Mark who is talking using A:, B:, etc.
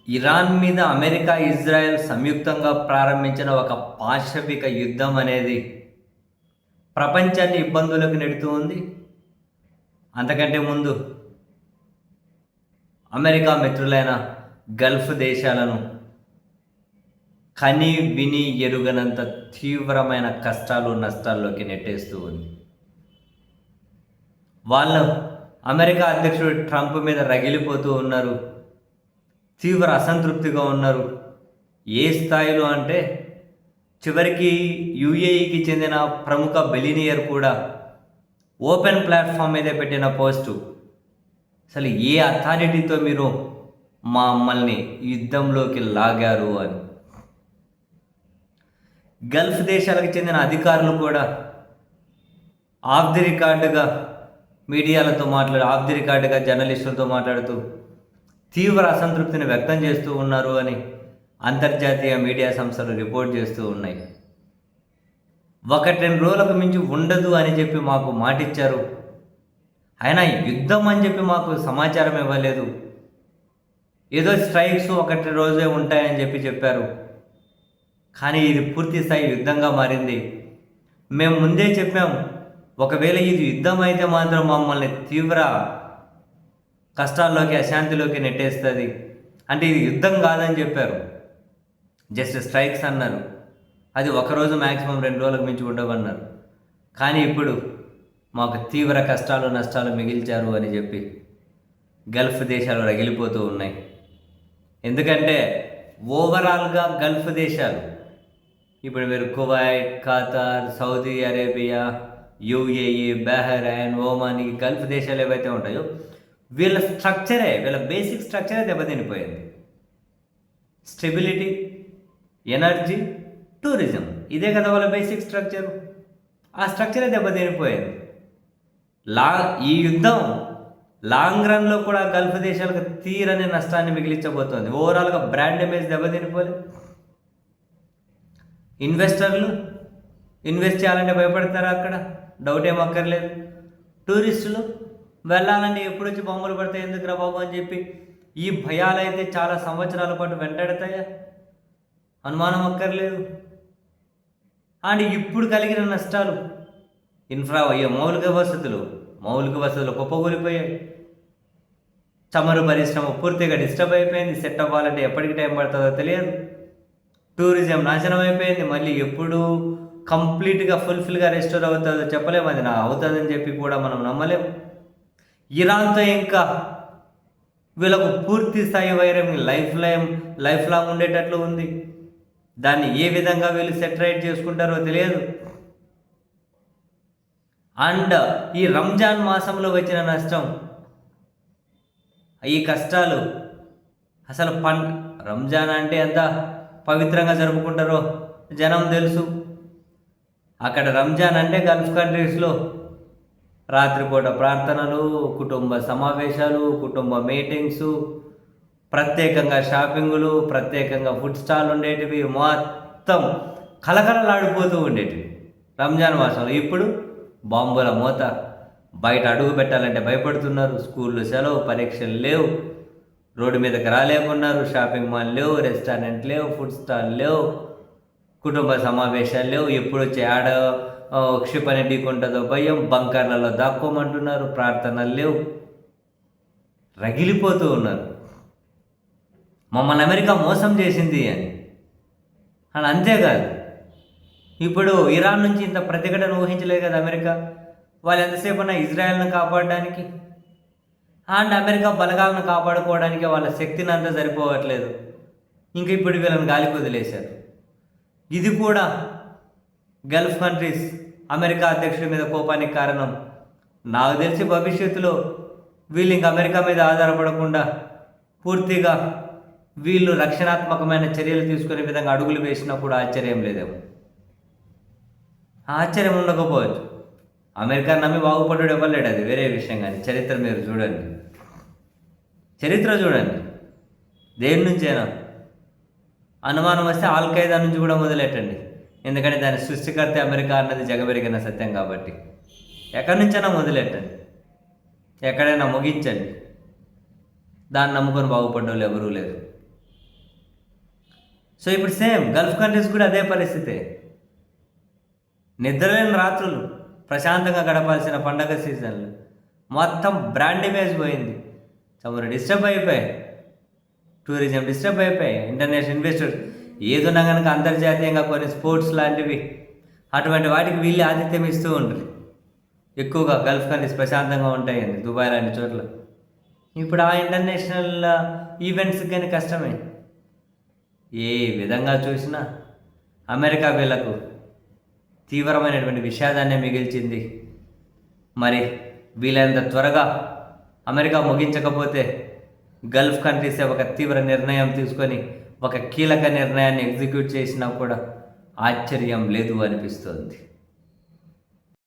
A: Iran మీద America, Israel సంయుక్తంగా ప్రారంభించిన ఒక పాశవిక యుద్ధం అనేది ప్రపంచాన్ని ఇబ్బందులకు నెడుతూ ఉంది. అంతకంటే ముందు అమెరికా మిత్రులైన గల్ఫ్ దేశాలను కని విని ఎరుగనంత తీవ్రమైన కష్టాలు, నష్టాల్లోకి నెట్టేస్తూ ఉంది. వాళ్ళు అమెరికా అధ్యక్షుడు ట్రంప్ మీద రగిలిపోతూ ఉన్నారు. తీవ్ర అసంతృప్తిగా ఉన్నారు. ఏ స్థాయిలో అంటే చివరికి యుఏఈకి చెందిన ప్రముఖ బిలినియర్ కూడా ఓపెన్ ప్లాట్ఫామ్ మీద పెట్టిన పోస్టు, అసలు ఏ అథారిటీతో మీరు మమ్మల్ని యుద్ధంలోకి లాగారు అని. గల్ఫ్ దేశాలకు చెందిన అధికారులు కూడా ఆఫ్ ది రికార్డుగా మీడియాలతో ఆఫ్ ది రికార్డుగా జర్నలిస్టులతో మాట్లాడుతూ తీవ్ర అసంతృప్తిని వ్యక్తం చేస్తూ ఉన్నారు అని అంతర్జాతీయ మీడియా సంస్థలు రిపోర్ట్ చేస్తూ ఉన్నాయి. 1-2 రోజులకు మించి ఉండదు అని చెప్పి మాకు మాటిచ్చారు. అయినా యుద్ధం అని చెప్పి మాకు సమాచారం ఇవ్వలేదు. ఏదో స్ట్రైక్స్ 1 రోజే ఉంటాయని చెప్పారు. కానీ ఇది పూర్తి స్థాయి యుద్ధంగా మారింది. మేము ముందే చెప్పాము, ఒకవేళ ఇది యుద్ధం అయితే మాత్రం మమ్మల్ని తీవ్ర కష్టాల్లోకి, అశాంతిలోకి నెట్టేస్తుంది. అంటే ఇది యుద్ధం కాదని చెప్పారు, జస్ట్ స్ట్రైక్స్ అన్నారు. అది 1 రోజు మ్యాక్సిమం 2 రోజులకు మించి ఉండవన్నారు. కానీ ఇప్పుడు మాకు తీవ్ర కష్టాలు, నష్టాలు మిగిల్చారు అని చెప్పి గల్ఫ్ దేశాలు రగిలిపోతూ ఉన్నాయి. ఎందుకంటే ఓవరాల్గా గల్ఫ్ దేశాలు, ఇప్పుడు మీరు Kuwait, Qatar, Saudi Arabia, UAE, Bahrain, Oman, ఈ గల్ఫ్ దేశాలు ఏవైతే ఉంటాయో వీళ్ళ బేసిక్ స్ట్రక్చరే దెబ్బతినిపోయింది. స్టెబిలిటీ, ఎనర్జీ, టూరిజం, ఇదే కదా వాళ్ళ బేసిక్ స్ట్రక్చరు. ఆ స్ట్రక్చరే దెబ్బతినిపోయింది. ఈ యుద్ధం లాంగ్ రన్లో కూడా గల్ఫ్ దేశాలకు తీరని నష్టాన్ని మిగిలించబోతోంది. ఓవరాల్గా బ్రాండ్ ఇమేజ్ దెబ్బతినిపోలే. ఇన్వెస్టర్లు ఇన్వెస్ట్ చేయాలంటే భయపడతారా? అక్కడ డౌట్ ఏం అక్కర్లేదు. టూరిస్టులు వెళ్ళాలంటే ఎప్పుడు వచ్చి బొమ్మలు పడతాయి, ఎందుకురా బాబు అని చెప్పి ఈ భయాలైతే చాలా సంవత్సరాల పాటు వెంటాడతాయా? అనుమానం అక్కర్లేదు. అండ్ ఇప్పుడు కలిగిన నష్టాలు, మౌలిక వసతులు కుప్పకూలిపోయాయి. చమురు పరిశ్రమ పూర్తిగా డిస్టర్బ్ అయిపోయింది. సెట్ అవ్వాలంటే ఎప్పటికి టైం పడుతుందో తెలియదు. టూరిజం నాశనం అయిపోయింది. మళ్ళీ ఎప్పుడు కంప్లీట్గా ఫుల్ఫిల్గా రెస్టోర్ అవుతుందో చెప్పలేము. అది అవుతుందని చెప్పి కూడా మనం నమ్మలేము. ఇరాన్తో ఇంకా వీళ్ళకు పూర్తి స్థాయి వైరం లైఫ్ లాంగ్ ఉండేటట్లు ఉంది. దాన్ని ఏ విధంగా వీళ్ళు సెటరైట్ చేసుకుంటారో తెలియదు. అండ్ ఈ రంజాన్ మాసంలో వచ్చిన నష్టం, ఈ కష్టాలు, అసలు రంజాన్ అంటే ఎంత పవిత్రంగా జరుపుకుంటారో జనం తెలుసు. అక్కడ రంజాన్ అంటే గల్ఫ్ కంట్రీస్లో రాత్రిపూట ప్రార్థనలు, కుటుంబ సమావేశాలు, కుటుంబ మీటింగ్స్, ప్రత్యేకంగా షాపింగులు, ప్రత్యేకంగా ఫుడ్ స్టాల్ ఉండేటివి, మొత్తం కలకలలాడిపోతూ ఉండేటివి రంజాన్ మాసంలో. ఇప్పుడు బాంబుల మోత, బయట అడుగు పెట్టాలంటే భయపడుతున్నారు. స్కూళ్ళు సెలవు, పరీక్షలు లేవు, రోడ్డు మీదకి రాలేకున్నారు, షాపింగ్ మాల్ లేవు, రెస్టారెంట్ లేవు, ఫుడ్ స్టాల్ లేవు, కుటుంబ సమావేశాలు లేవు. ఎప్పుడు వచ్చి క్షిపణి ఢీకొంటుందో భయం, బంకర్లలో దాక్కోమంటున్నారు, ప్రార్థనలు లేవు, రగిలిపోతూ ఉన్నారు. మమ్మల్ని అమెరికా మోసం చేసింది అని. అంతేకాదు, ఇప్పుడు ఇరాన్ నుంచి ఇంత ప్రతిఘటన ఊహించలేదు కదా అమెరికా. వాళ్ళు ఎంతసేపు ఉన్నా ఇజ్రాయెల్ను కాపాడడానికి అండ్ అమెరికా బలగాలను కాపాడుకోవడానికి వాళ్ళ శక్తిని అంతా సరిపోవట్లేదు. ఇంక ఇప్పుడు వీళ్ళని గాలికి వదిలేశారు. ఇది కూడా గల్ఫ్ కంట్రీస్ అమెరికా అధ్యక్షుడి మీద కోపానికి కారణం. నాకు తెలిసి భవిష్యత్తులో వీళ్ళు ఇంక అమెరికా మీద ఆధారపడకుండా పూర్తిగా వీళ్ళు రక్షణాత్మకమైన చర్యలు తీసుకునే విధంగా అడుగులు వేసినప్పుడు ఆశ్చర్యం లేదేమో. ఆశ్చర్యం ఉండకపోవచ్చు. అమెరికా నమ్మి బాగుపడ్డాడు ఇవ్వలేడు, అది వేరే విషయం. కానీ చరిత్ర మీరు చూడండి, దేని నుంచైనా అనుమానం వస్తే ఆల్ఖైదా నుంచి కూడా మొదలెట్టండి. ఎందుకంటే దాని సృష్టికర్త అమెరికా అన్నది జగమెరిగిన సత్యం కాబట్టి. ఎక్కడి నుంచైనా మొదలెట్టండి, ఎక్కడైనా ముగించండి. దాన్ని నమ్ముకొని బాగుపడ్డ వాళ్ళు ఎవరూ లేరు. సో ఇప్పుడు సేమ్ గల్ఫ్ కంట్రీస్ కూడా అదే పరిస్థితే. నిద్రలేని రాత్రులు, ప్రశాంతంగా గడపాల్సిన పండగ సీజన్లు మొత్తం బ్రాండ్ ఇమేజ్ పోయింది. చమురు డిస్టర్బ్ అయిపోయాయి, టూరిజం డిస్టర్బ్ అయిపోయాయి, ఇంటర్నేషనల్ ఇన్వెస్టర్స్ ఏదున్నా కనుక అంతర్జాతీయంగా కొన్ని స్పోర్ట్స్ లాంటివి అటువంటి వాటికి వీళ్ళు ఆతిథ్యం ఇస్తూ ఉంటారు. ఎక్కువగా గల్ఫ్ కంట్రీస్ ప్రశాంతంగా ఉంటాయండి, దుబాయ్ లాంటి చోట్ల. ఇప్పుడు ఆ ఇంటర్నేషనల్ ఈవెంట్స్కి కానీ కష్టమే. ఏ విధంగా చూసినా అమెరికా వీళ్ళకు తీవ్రమైనటువంటి విషాదాన్ని మిగిల్చింది. మరి వీళ్ళంత త్వరగా అమెరికా ముగించకపోతే గల్ఫ్ కంట్రీసే ఒక తీవ్ర నిర్ణయం తీసుకొని ఒక కీలక నిర్ణయాన్ని ఎగ్జిక్యూట్ చేసినా కూడా ఆశ్చర్యం లేదు అనిపిస్తోంది.